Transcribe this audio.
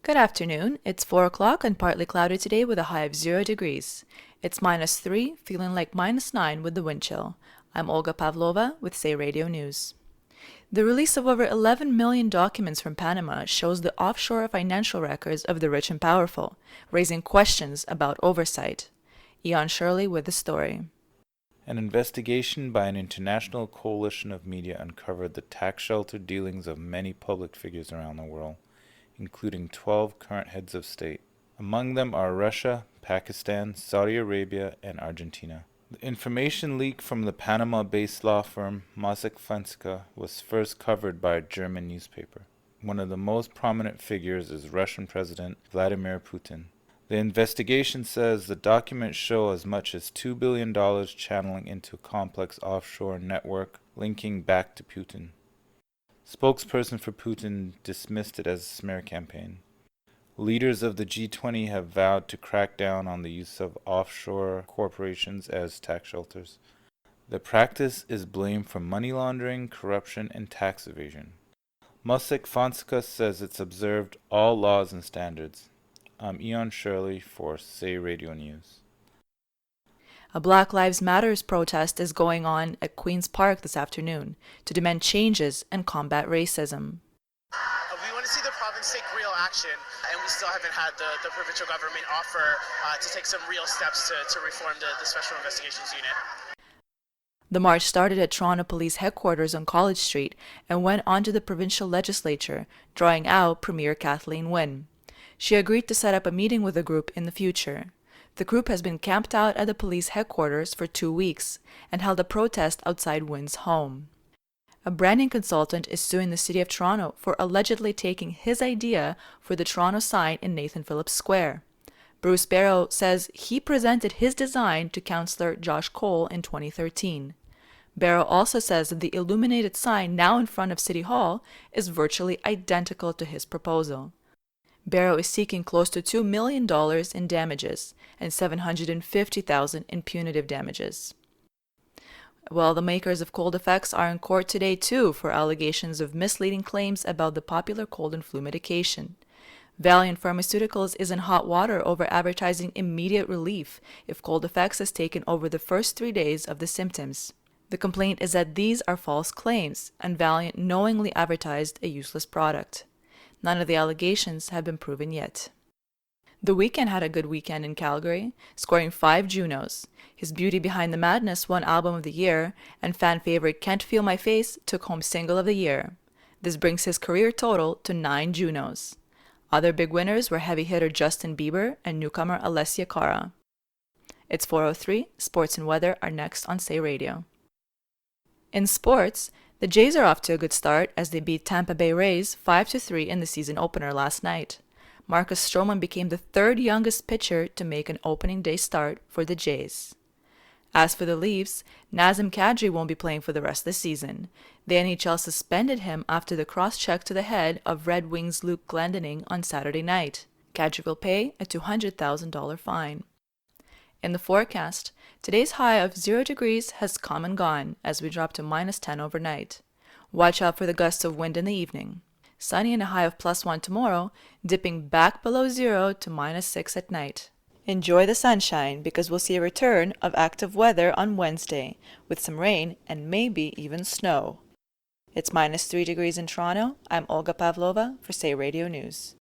Good afternoon. It's 4 o'clock and partly cloudy today with a high of 0 degrees. It's -3, feeling like -9 with the wind chill. I'm Olga Pavlova with Say Radio News. The release of over 11 million documents from Panama shows the offshore financial records of the rich and powerful, raising questions about oversight. Ian Shirley with the story. An investigation by an international coalition of media uncovered the tax shelter dealings of many public figures around the world, including 12 current heads of state. Among them are Russia, Pakistan, Saudi Arabia, and Argentina. The information leak from the Panama-based law firm Mossack Fonseca was first covered by a German newspaper. One of the most prominent figures is Russian President Vladimir Putin. The investigation says the documents show as much as $2 billion channeling into a complex offshore network linking back to Putin. Spokesperson for Putin dismissed it as a smear campaign. Leaders of the G20 have vowed to crack down on the use of offshore corporations as tax shelters. The practice is blamed for money laundering, corruption, and tax evasion. Mossack Fonseca says it's observed all laws and standards. I'm Ian Shirley for Say Radio News. A Black Lives Matters protest is going on at Queen's Park this afternoon to demand changes and combat racism. We want to see the province take real action, and we still haven't had the provincial government offer to take some real steps to reform the Special Investigations Unit. The march started at Toronto Police Headquarters on College Street and went on to the provincial legislature, drawing out Premier Kathleen Wynne. She agreed to set up a meeting with the group in the future. The group has been camped out at the police headquarters for 2 weeks and held a protest outside Wynne's home. A branding consultant is suing the City of Toronto for allegedly taking his idea for the Toronto sign in Nathan Phillips Square. Bruce Barrow says he presented his design to Councillor Josh Cole in 2013. Barrow also says that the illuminated sign now in front of City Hall is virtually identical to his proposal. Barrow is seeking close to $2 million in damages and $750,000 in punitive damages. Well, the makers of cold effects are in court today too for allegations of misleading claims about the popular cold and flu medication. Valiant Pharmaceuticals is in hot water over advertising immediate relief if cold effects is taken over the first 3 days of the symptoms. The complaint is that these are false claims, and Valiant knowingly advertised a useless product. None of the allegations have been proven yet. The Weeknd had a good weekend in Calgary, scoring 5 Junos. His Beauty Behind the Madness won Album of the Year, and fan favorite Can't Feel My Face took home Single of the Year. This brings his career total to 9 Junos. Other big winners were heavy hitter Justin Bieber and newcomer Alessia Cara. It's 4:03. Sports and weather are next on Say Radio. In sports, the Jays are off to a good start as they beat Tampa Bay Rays 5-3 in the season opener last night. Marcus Stroman became the 3rd youngest pitcher to make an opening day start for the Jays. As for the Leafs, Nazem Kadri won't be playing for the rest of the season. The NHL suspended him after the cross-check to the head of Red Wings' Luke Glendening on Saturday night. Kadri will pay a $200,000 fine. In the forecast, today's high of 0 degrees has come and gone as we drop to -10 overnight. Watch out for the gusts of wind in the evening. Sunny and a high of +1 tomorrow, dipping back below 0 to -6 at night. Enjoy the sunshine because we'll see a return of active weather on Wednesday with some rain and maybe even snow. It's -3 degrees in Toronto. I'm Olga Pavlova for Say Radio News.